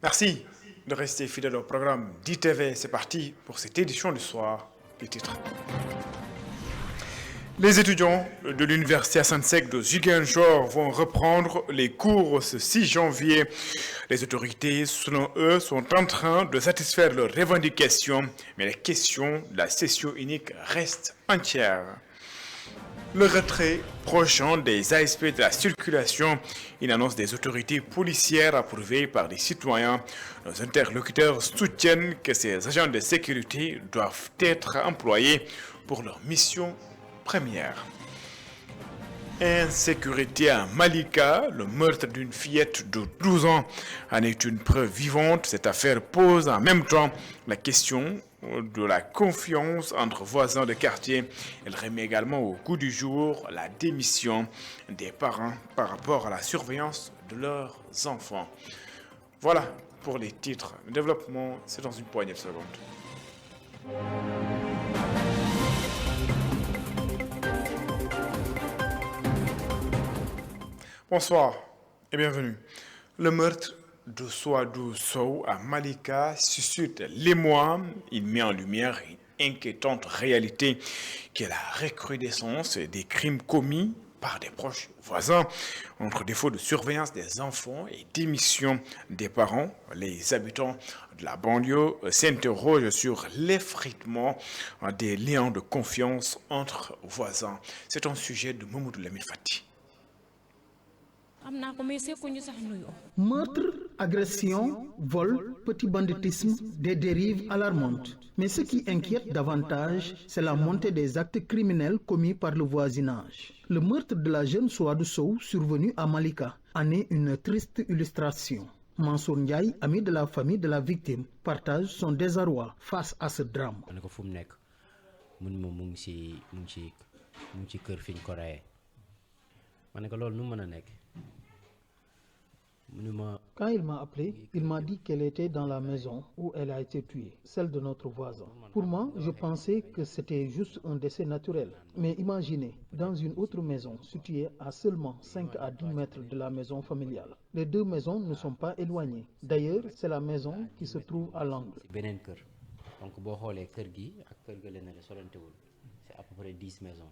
Merci de rester fidèle au programme d'ITV. C'est parti pour cette édition du soir. Les titres. Les étudiants de l'université Assane Seck de Ziguinchor vont reprendre les cours ce 6 janvier. Les autorités, selon eux, sont en train de satisfaire leurs revendications, mais les questions de la session unique restent entières. Le retrait prochain des ASP de la circulation, une annonce des autorités policières approuvée par les citoyens. Nos interlocuteurs soutiennent que ces agents de sécurité doivent être employés pour leur mission première. Insécurité à Malika, le meurtre d'une fillette de 12 ans en est une preuve vivante. Cette affaire pose en même temps la question de la confiance entre voisins de quartier. Elle remet également au goût du jour la démission des parents par rapport à la surveillance de leurs enfants. Voilà pour les titres. Le développement, c'est dans une poignée de secondes. Bonsoir et bienvenue. Le meurtre de Souadou Sow à Malika suscite l'émoi. Il met en lumière une inquiétante réalité qui est la recrudescence des crimes commis par des proches voisins. Entre défaut de surveillance des enfants et démission des parents, les habitants de la banlieue s'interrogent sur l'effritement des liens de confiance entre voisins. C'est un sujet de Mamoudou Lamine Fati. Meurtre, agression, vol, petit banditisme, des dérives alarmantes. Mais ce qui inquiète davantage, c'est la montée des actes criminels commis par le voisinage. Le meurtre de la jeune Souadou Sow, survenu à Malika, en est une triste illustration. Mansour Ndiaye, ami de la famille de la victime, partage son désarroi face à ce drame. Quand il m'a appelé, il m'a dit qu'elle était dans la maison où elle a été tuée, celle de notre voisin. Pour moi, je pensais que c'était juste un décès naturel. Mais imaginez, dans une autre maison située à seulement 5 à 10 mètres de la maison familiale. Les deux maisons ne sont pas éloignées. D'ailleurs, c'est la maison qui se trouve à l'angle. Donc, c'est à peu près 10 maisons.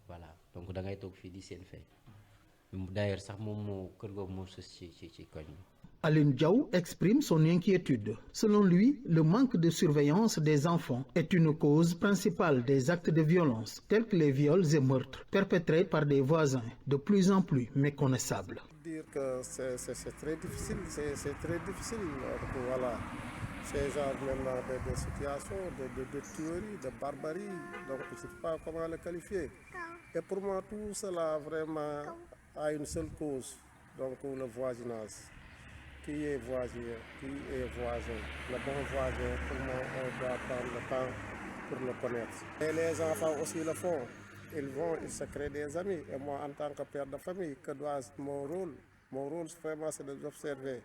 Voilà. Donc, dans les fait. D'ailleurs, Aline Diaw exprime son inquiétude. Selon lui, le manque de surveillance des enfants est une cause principale des actes de violence, tels que les viols et meurtres perpétrés par des voisins de plus en plus méconnaissables. Dire que c'est très difficile, c'est très difficile. Voilà. Ces genres maintenant de situations, de tuerie, de barbarie, donc je ne sais pas comment le qualifier. Et pour moi, tout cela vraiment a une seule cause, donc le voisinage. Qui est voisin, qui est voisin. Le bon voisin, pour moi, on doit prendre le temps pour le connaître. Et les enfants aussi le font. Ils se créent des amis. Et moi, en tant que père de famille, que doit mon rôle? Mon rôle, vraiment, c'est de les observer.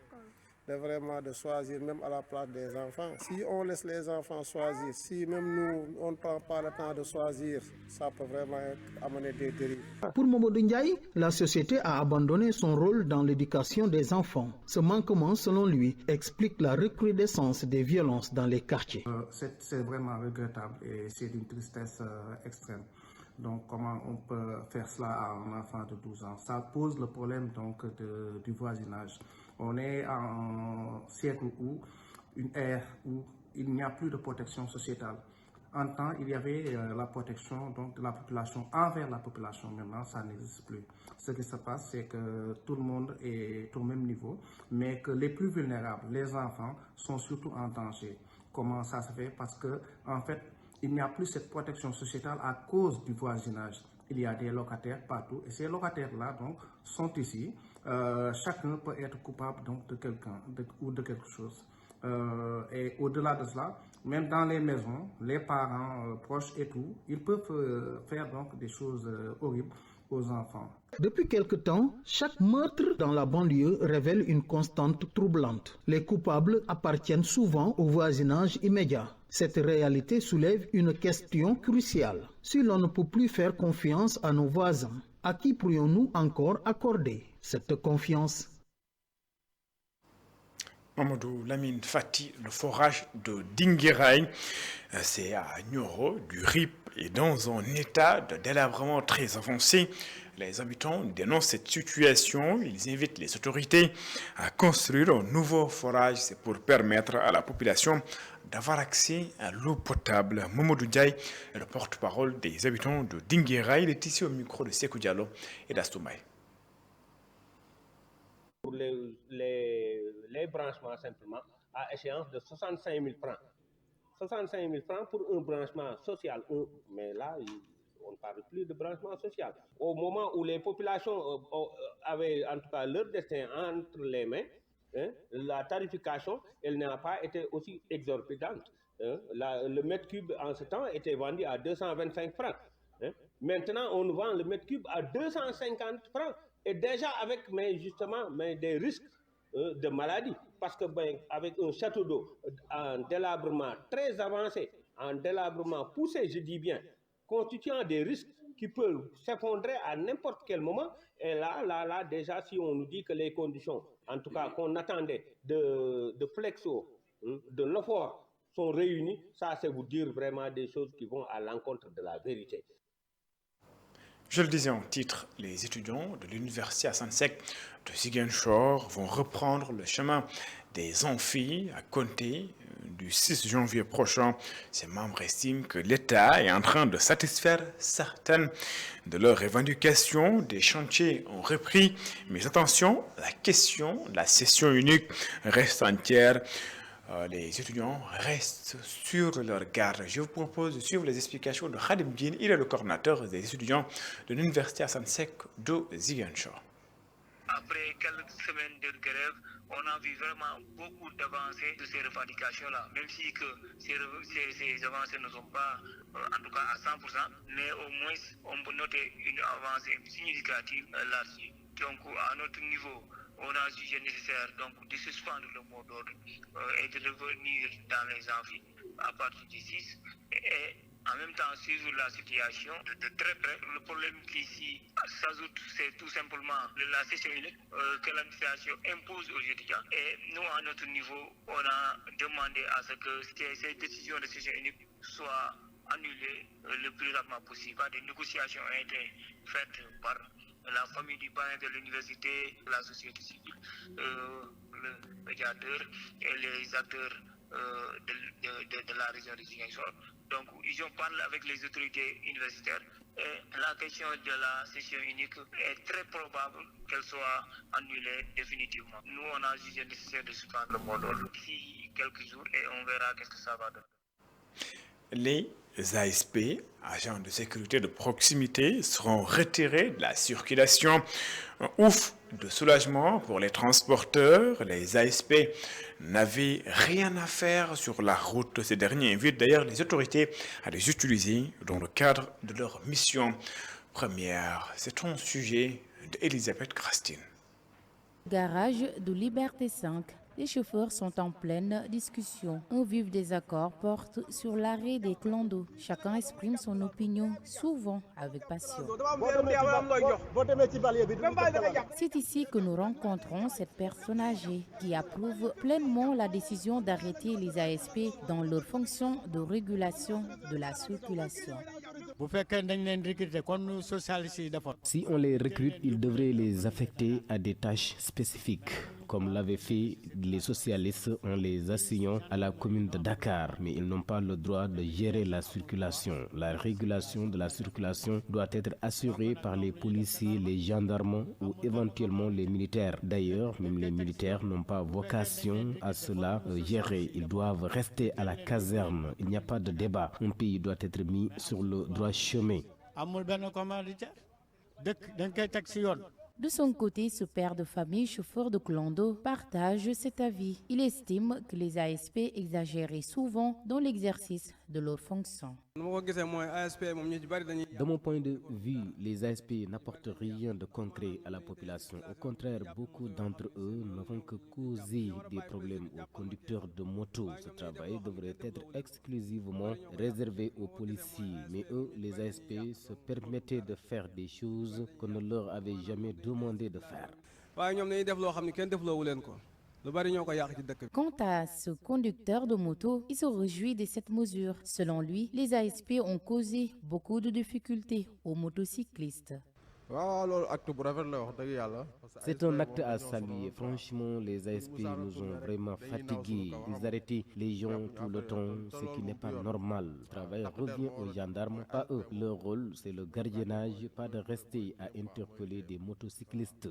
Vraiment de choisir même à la place des enfants. Si on laisse les enfants choisir, si même nous, on ne prend pas le temps de choisir, ça peut vraiment amener des dérives. Pour Mamoudou Ndiaye, la société a abandonné son rôle dans l'éducation des enfants. Ce manquement, selon lui, explique la recrudescence des violences dans les quartiers. C'est vraiment regrettable et c'est d'une tristesse extrême. Donc, comment on peut faire cela à un enfant de 12 ans? Ça pose le problème donc, du voisinage. On est en un siècle où, une ère où il n'y a plus de protection sociétale. En temps, il y avait la protection donc, de la population envers la population. Maintenant, ça n'existe plus. Ce qui se passe, c'est que tout le monde est au même niveau, mais que les plus vulnérables, les enfants, sont surtout en danger. Comment ça se fait? Parce que, en fait, il n'y a plus cette protection sociétale à cause du voisinage. Il y a des locataires partout et ces locataires-là donc sont ici. Chacun peut être coupable donc de quelqu'un ou de quelque chose. Et au-delà de cela, même dans les maisons, les parents proches et tout, ils peuvent faire donc des choses horribles aux enfants. Depuis quelque temps, chaque meurtre dans la banlieue révèle une constante troublante. Les coupables appartiennent souvent au voisinage immédiat. Cette réalité soulève une question cruciale. Si l'on ne peut plus faire confiance à nos voisins, à qui pourrions-nous encore accorder cette confiance? Mamadou Lamine Fati, le forage de Dinguiraye, c'est à Nioro, du RIP, est dans un état de délabrement très avancé. Les habitants dénoncent cette situation. Ils invitent les autorités à construire un nouveau forage. C'est pour permettre à la population d'avoir accès à l'eau potable. Mamadou Ndiaye est le porte-parole des habitants de Dinguiraye. Il est ici au micro de Sekou Diallo et d'Astoumaï. Pour les branchements simplement à échéance de 65 000 francs. 65 000 francs pour un branchement social. Mais là, on ne parle plus de branchement social. Au moment où les populations avaient en tout cas leur destin entre les mains, la tarification, elle n'a pas été aussi exorbitante. Le mètre cube en ce temps était vendu à 225 francs. Maintenant, on vend le mètre cube à 250 francs. Et déjà avec des risques de maladie. Parce que avec un château d'eau en délabrement très avancé, en délabrement poussé, je dis bien, constituant des risques qui peuvent s'effondrer à n'importe quel moment. Et là, déjà, si on nous dit que les conditions, en tout cas qu'on attendait de Flexo, de l'OFOR, sont réunies, ça c'est vous dire vraiment des choses qui vont à l'encontre de la vérité. Je le disais en titre, les étudiants de l'université Assane Seck de Ziguinchor vont reprendre le chemin des amphis à compter du 6 janvier prochain. Ces membres estiment que l'État est en train de satisfaire certaines de leurs revendications. Des chantiers ont repris, mais attention, la question de la session unique reste entière. Les étudiants restent sur leur garde. Je vous propose de suivre les explications de Khadim Dine. Il est le coordinateur des étudiants de l'université Assane Seck de Ziguinchor. Après quelques semaines de grève, on a vu vraiment beaucoup d'avancées de ces revendications-là, même si que ces avancées ne sont pas, en tout cas à 100%, mais au moins on peut noter une avancée significative là-dessus. Donc à notre niveau, on a jugé nécessaire donc de suspendre le mot d'ordre et de revenir dans les amphis à partir du 6 et en même temps suivre la situation de très près. Le problème qui s'y s'ajoute, c'est tout simplement la session unique que l'administration impose aux étudiants. Et nous, à notre niveau, on a demandé à ce que ces décisions de session unique soient annulées le plus rapidement possible. Des négociations ont été faites par la famille du parrain de l'université, la société civile, le médiateur et les acteurs de la région de Ziguinchor. Donc, ils ont parlé avec les autorités universitaires et la question de la session unique est très probable qu'elle soit annulée définitivement. Nous, on a jugé nécessaire de suspendre le mot d'ordre d'ici quelques jours et on verra qu'est-ce que ça va donner. Les ASP, agents de sécurité de proximité, seront retirés de la circulation. Un ouf de soulagement pour les transporteurs. Les ASP n'avaient rien à faire sur la route. Ces derniers invitent d'ailleurs les autorités à les utiliser dans le cadre de leur mission première. C'est un sujet d'Elisabeth Christine. Garage de Liberté 5. Les chauffeurs sont en pleine discussion. Un vif désaccord porte sur l'arrêt des clans d'eau. Chacun exprime son opinion, souvent avec passion. C'est ici que nous rencontrons cette personne âgée qui approuve pleinement la décision d'arrêter les ASP dans leur fonction de régulation de la circulation. Si on les recrute, ils devraient les affecter à des tâches spécifiques, comme l'avaient fait les socialistes en les assignant à la commune de Dakar. Mais ils n'ont pas le droit de gérer la circulation. La régulation de la circulation doit être assurée par les policiers, les gendarmes ou éventuellement les militaires. D'ailleurs, même les militaires n'ont pas vocation à cela gérer. Ils doivent rester à la caserne. Il n'y a pas de débat. Un pays doit être mis sur le droit chemin. De son côté, ce père de famille, chauffeur de clando, partage cet avis. Il estime que les ASP exagéraient souvent dans l'exercice de leurs fonctions. De mon point de vue, les ASP n'apportent rien de concret à la population. Au contraire, beaucoup d'entre eux ne font que causer des problèmes aux conducteurs de moto. Ce travail devrait être exclusivement réservé aux policiers. Mais eux, les ASP, se permettaient de faire des choses qu'on ne leur avait jamais demandé de faire. Quant à ce conducteur de moto, il se réjouit de cette mesure. Selon lui, les ASP ont causé beaucoup de difficultés aux motocyclistes. C'est un acte à saluer. Franchement, les ASP nous ont vraiment fatigués. Ils arrêtaient les gens tout le temps, ce qui n'est pas normal. Le travail revient aux gendarmes, pas eux. Leur rôle, c'est le gardiennage, pas de rester à interpeller des motocyclistes.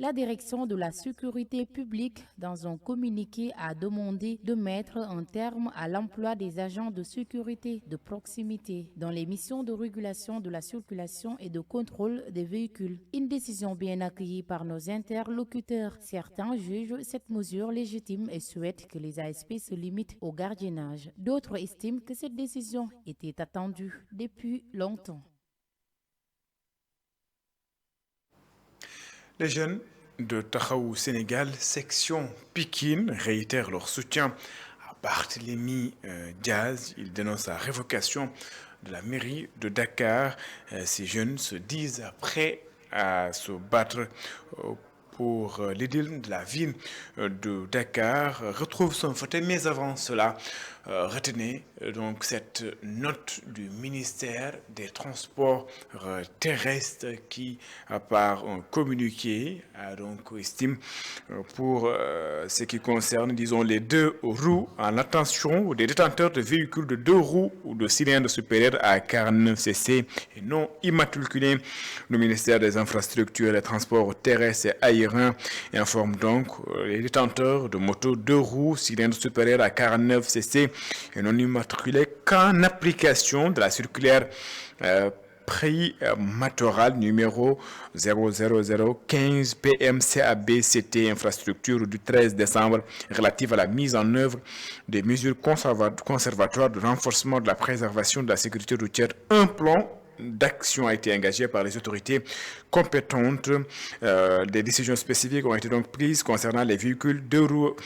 La direction de la sécurité publique, dans un communiqué, a demandé de mettre un terme à l'emploi des agents de sécurité de proximité dans les missions de régulation de la circulation et de contrôle des véhicules. Une décision bien accueillie par nos interlocuteurs. Certains jugent cette mesure légitime et souhaitent que les ASP se limitent au gardiennage. D'autres estiment que cette décision était attendue depuis longtemps. Les jeunes de Taxawu Sénégal, section Pikine, réitèrent leur soutien à Barthélémy Diaz. Ils dénoncent la révocation de la mairie de Dakar. Ces jeunes se disent prêts à se battre pour l'édile de la ville de Dakar. Retrouve son fauteuil, mais avant cela, retenez donc cette note du ministère des Transports terrestres qui, par un communiqué, donc estime pour ce qui concerne, disons, les 2 roues en attention des détenteurs de véhicules de 2 roues ou de cylindres supérieurs à 49 cc et non immatriculés. Le ministère des Infrastructures et des Transports terrestres et aériens informe donc les détenteurs de motos 2 roues, cylindres supérieurs à 49 cc et non immatriculés qu'en application de la circulaire prématorale numéro 00015 PMCABCT infrastructure du 13 décembre relative à la mise en œuvre des mesures conservatoires de renforcement de la préservation de la sécurité routière. Un plan d'action a été engagé par les autorités compétentes. Des décisions spécifiques ont été donc prises concernant les véhicules 2 roues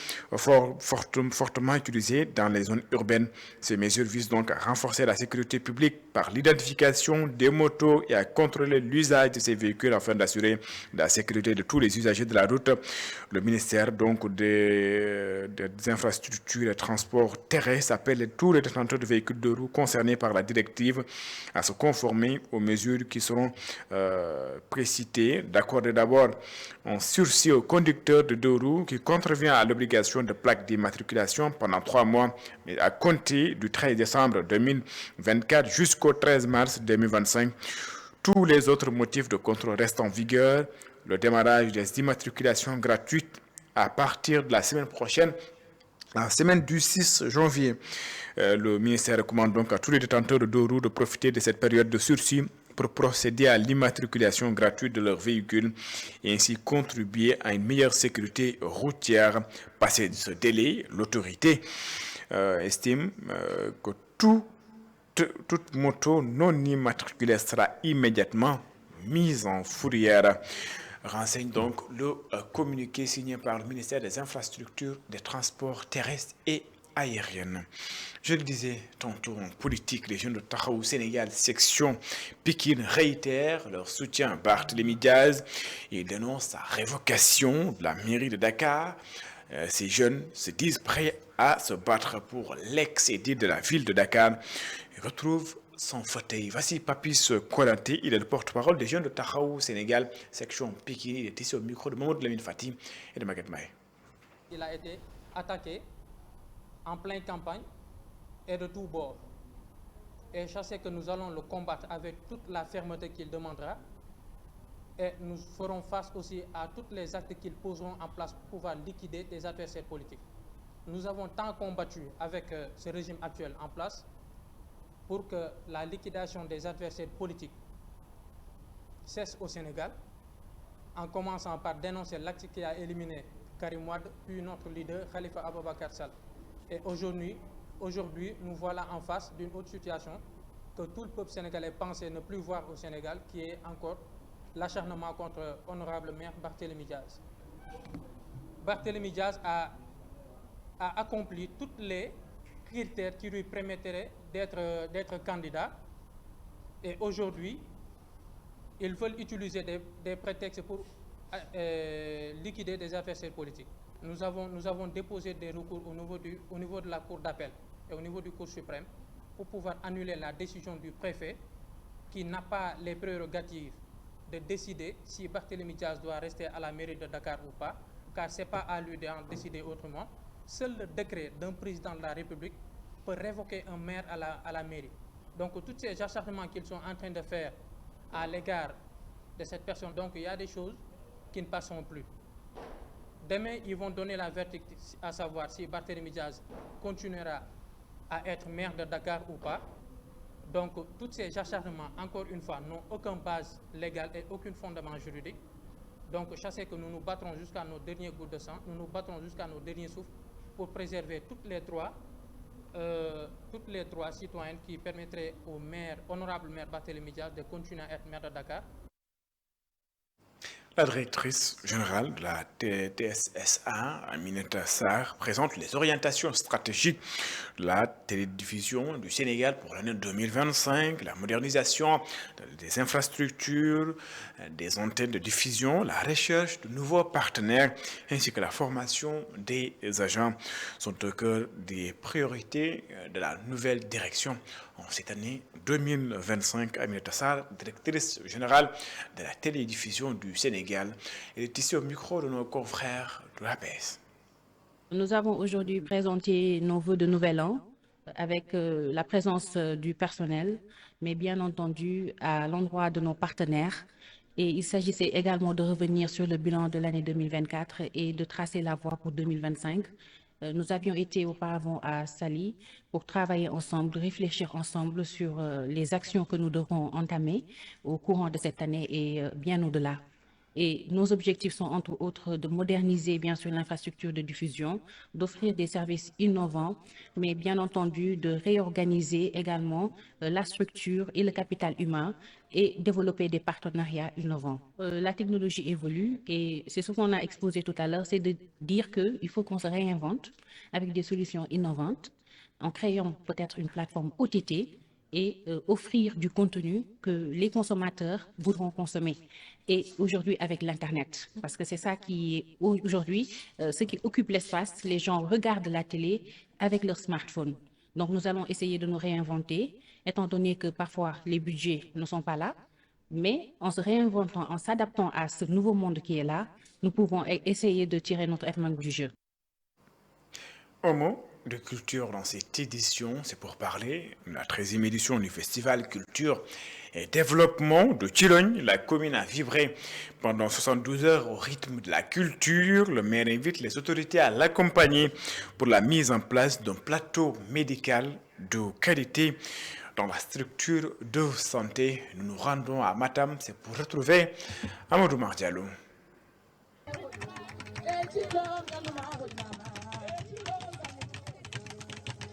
fortement utilisés dans les zones urbaines. Ces mesures visent donc à renforcer la sécurité publique par l'identification des motos et à contrôler l'usage de ces véhicules afin d'assurer la sécurité de tous les usagers de la route. Le ministère donc des infrastructures et des transports terrestres appelle tous les détenteurs de véhicules 2 roues concernés par la directive à se conformer aux mesures qui seront précitées, d'accorder d'abord un sursis au conducteur de 2 roues qui contrevient à l'obligation de plaque d'immatriculation pendant 3 mois, mais à compter du 13 décembre 2024 jusqu'au 13 mars 2025. Tous les autres motifs de contrôle restent en vigueur. Le démarrage des immatriculations gratuites à partir de la semaine prochaine, la semaine du 6 janvier. Le ministère recommande donc à tous les détenteurs de 2 roues de profiter de cette période de sursis pour procéder à l'immatriculation gratuite de leurs véhicules et ainsi contribuer à une meilleure sécurité routière. Passé ce délai, l'autorité estime que toute moto non immatriculée sera immédiatement mise en fourrière. Renseigne donc le communiqué signé par le ministère des Infrastructures, des Transports terrestres et aériennes. Je le disais tantôt en politique, les jeunes de Taxawu Sénégal, section Pikine, réitèrent leur soutien à Barthélémy Diaz et dénoncent la révocation de la mairie de Dakar. Ces jeunes se disent prêts à se battre pour l'ex-édile de la ville de Dakar. Ils retrouvent son fauteuil. Voici Papis Konaté, il est le porte-parole des jeunes de Taxawu Sénégal, section Pikine. Il est ici au micro de Mamadou Lamine Fati et de Maguette Maé. Il a été attaqué en pleine campagne et de tous bords. Et je sais que nous allons le combattre avec toute la fermeté qu'il demandera. Et nous ferons face aussi à tous les actes qu'ils poseront en place pour pouvoir liquider des adversaires politiques. Nous avons tant combattu avec ce régime actuel en place pour que la liquidation des adversaires politiques cesse au Sénégal, en commençant par dénoncer l'acte qui a éliminé Karim Wade, puis notre leader Khalifa Ababakar Sall. Et aujourd'hui, nous voilà en face d'une autre situation que tout le peuple sénégalais pensait ne plus voir au Sénégal, qui est encore l'acharnement contre honorable maire Barthélémy Diaz. Barthélémy Diaz a accompli tous les critères qui lui permettraient d'être candidat. Et aujourd'hui, ils veulent utiliser des prétextes pour liquider des adversaires politiques. Nous avons déposé des recours au niveau de la Cour d'appel et au niveau du Cour suprême pour pouvoir annuler la décision du préfet qui n'a pas les prérogatives de décider si Barthélémy Diaz doit rester à la mairie de Dakar ou pas, car ce n'est pas à lui d'en décider autrement. Seul le décret d'un président de la République peut révoquer un maire à la mairie. Donc tous ces acharnements qu'ils sont en train de faire à l'égard de cette personne, donc il y a des choses qui ne passeront plus. Demain, ils vont donner la verdict à savoir si Barthélémy Diaz continuera à être maire de Dakar ou pas. Donc tous ces acharnements, encore une fois, n'ont aucune base légale et aucun fondement juridique. Donc je sais que nous nous battrons jusqu'à nos derniers gouttes de sang, nous nous battrons jusqu'à nos derniers souffles pour préserver toutes les droits citoyennes qui permettraient au maire, honorable maire Barthélémy Diaz, de continuer à être maire de Dakar. La directrice générale de la TSSA, Aminata Sarr, présente les orientations stratégiques de la télédiffusion du Sénégal pour l'année 2025, la modernisation des infrastructures, des antennes de diffusion, la recherche de nouveaux partenaires ainsi que la formation des agents sont au cœur des priorités de la nouvelle direction en cette année 2025. Aminata Sarr, directrice générale de la télédiffusion du Sénégal, elle est ici au micro de nos confrères de la presse. Nous avons aujourd'hui présenté nos vœux de nouvel an avec la présence du personnel, mais bien entendu à l'endroit de nos partenaires. Et il s'agissait également de revenir sur le bilan de l'année 2024 et de tracer la voie pour 2025. Nous avions été auparavant à Saly pour travailler ensemble, réfléchir ensemble sur les actions que nous devrons entamer au courant de cette année et bien au-delà. Et nos objectifs sont entre autres de moderniser bien sûr l'infrastructure de diffusion, d'offrir des services innovants, mais bien entendu de réorganiser également la structure et le capital humain et développer des partenariats innovants. La technologie évolue et c'est ce qu'on a exposé tout à l'heure, c'est de dire qu'il faut qu'on se réinvente avec des solutions innovantes en créant peut-être une plateforme OTT et offrir du contenu que les consommateurs voudront consommer. Et aujourd'hui avec l'Internet, parce que c'est ça qui est aujourd'hui ce qui occupe l'espace, les gens regardent la télé avec leur smartphone. Donc nous allons essayer de nous réinventer, étant donné que parfois les budgets ne sont pas là, mais en se réinventant, en s'adaptant à ce nouveau monde qui est là, nous pouvons essayer de tirer notre épingle du jeu. Un mot de culture dans cette édition, c'est pour parler de la 13e édition du Festival Culture et Développement de Thilogne. La commune a vibré pendant 72 heures au rythme de la culture. Le maire invite les autorités à l'accompagner pour la mise en place d'un plateau médical de qualité dans la structure de santé. Nous nous rendons à Matam, c'est pour retrouver Amadou Mardiallo.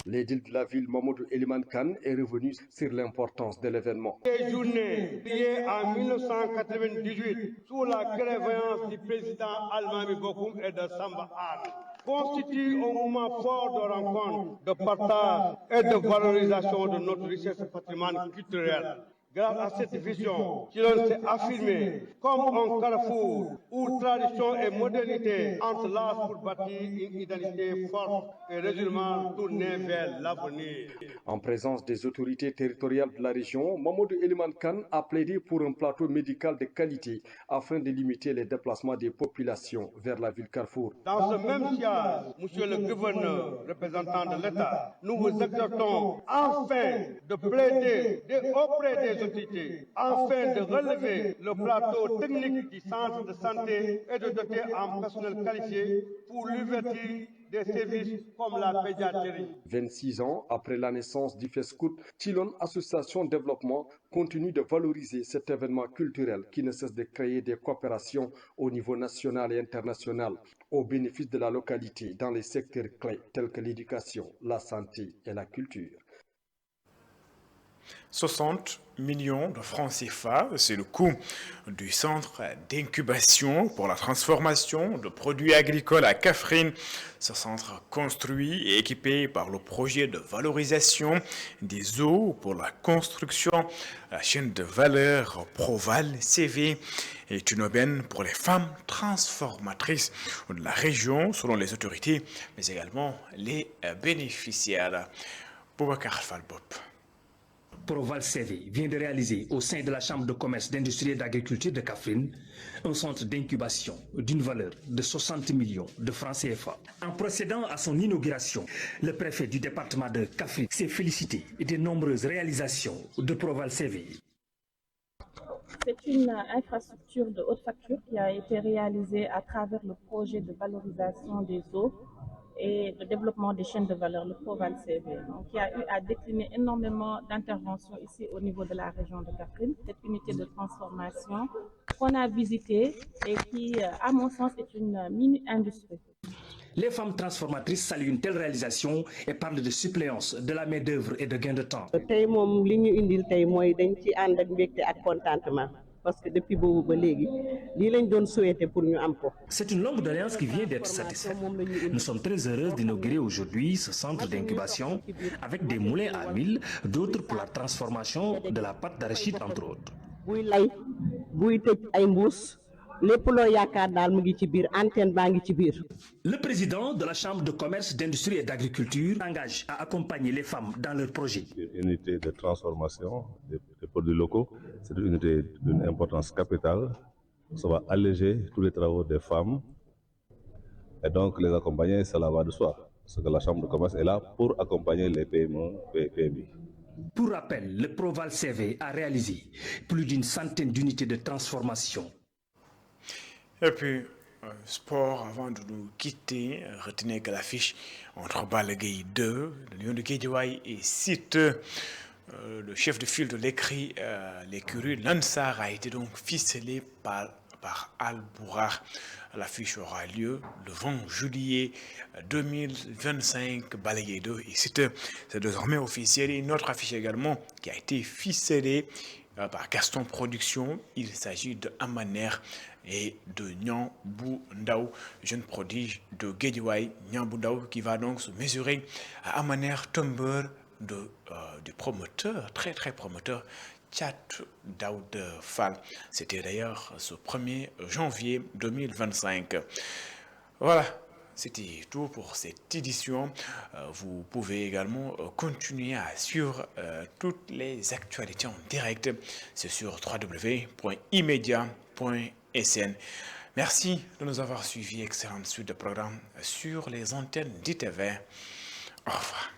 L'édile de la ville, Mamadou Eliman Kane, est revenu sur l'importance de l'événement. Ces journées, créées en 1998, sous la clairvoyance du président Almami Bokoum et de Samba Anne, constituent un moment fort de rencontre, de partage et de valorisation de notre richesse patrimoine culturel. Grâce à cette vision, Thilogne s'est affirmé comme un carrefour où tradition et modernité entrelacent pour bâtir une identité forte et résolument tournée vers l'avenir. En présence des autorités territoriales de la région, Mamadou Eliman Kane a plaidé pour un plateau médical de qualité afin de limiter les déplacements des populations vers la ville Carrefour. Dans ce même siège, monsieur le gouverneur, représentant de l'État, nous vous exhortons enfin de plaider auprès des autorités, afin de relever le plateau technique du centre de santé et de doter en personnel qualifié pour l'ouverture des services comme la pédiatrie. 26 ans après la naissance du FESCOUT, Thilogne Association Développement continue de valoriser cet événement culturel qui ne cesse de créer des coopérations au niveau national et international au bénéfice de la localité dans les secteurs clés tels que l'éducation, la santé et la culture. 60 millions de francs CFA, c'est le coût du centre d'incubation pour la transformation de produits agricoles à Kaffrine. Ce centre construit et équipé par le projet de valorisation des eaux pour la construction de la chaîne de valeur Proval CV est une aubaine pour les femmes transformatrices de la région selon les autorités, mais également les bénéficiaires. Boubacar Falbop. Proval CV vient de réaliser au sein de la Chambre de commerce, d'industrie et d'agriculture de Kaffrine un centre d'incubation d'une valeur de 60 millions de francs CFA. En procédant à son inauguration, le préfet du département de Kaffrine s'est félicité des nombreuses réalisations de Proval CV. C'est une infrastructure de haute facture qui a été réalisée à travers le projet de valorisation des eaux et le développement des chaînes de valeur, le Proval CV. Donc, il y a eu à décliner énormément d'interventions ici au niveau de la région de Kaffrine, cette unité de transformation qu'on a visitée et qui, à mon sens, est une mini-industrie. Les femmes transformatrices saluent une telle réalisation et parlent de suppléance, de la main-d'œuvre et de gain de temps. Parce que depuis boobu ba léegi lii lañ doon souhaité pour ñu am ko. C'est une longue doléance qui vient d'être satisfaite. Nous sommes très heureux d'inaugurer aujourd'hui ce centre d'incubation avec des moulins à huile, d'autres pour la transformation de la pâte d'arachide entre autres. buy lay buy tëj ay mbuus lépp loo yaakaar daal mu ngi ci biir antenne baa ngi ci biir. Le président de la Chambre de commerce, d'industrie et d'agriculture s'engage à accompagner les femmes dans leurs projets. Une unité de transformation des produits locaux, c'est une unité d'une importance capitale. Ça va alléger tous les travaux des femmes et donc les accompagner, cela va de soi. Parce que la Chambre de commerce est là pour accompagner les PME, PMI. Pour rappel, le Proval CV a réalisé plus d'une centaine d'unités de transformation. Et puis, sport, avant de nous quitter, retenez que l'affiche entre Balaguer 2, le Lion de Guédiawaye et Site, le chef de file de l'écurie Lansar a été donc ficelé par Al-Bourar. L'affiche aura lieu le 20 juillet 2025, Balaguer 2 et Site. C'est désormais officiel. Et une autre affiche également qui a été ficelée par Gaston Productions. Il s'agit de Amaner et de Nyambou Ndao, jeune prodige de Guédiawaye, Nyambou Ndao, qui va donc se mesurer à Amaner Tumber du promoteur, très promoteur, Tchat Daoud Fall. C'était d'ailleurs ce 1er janvier 2025. Voilà. C'était tout pour cette édition. Vous pouvez également continuer à suivre toutes les actualités en direct. C'est sur www.imedia.sn. Merci de nous avoir suivis. Excellente suite de programme sur les antennes d'ITV. Au revoir.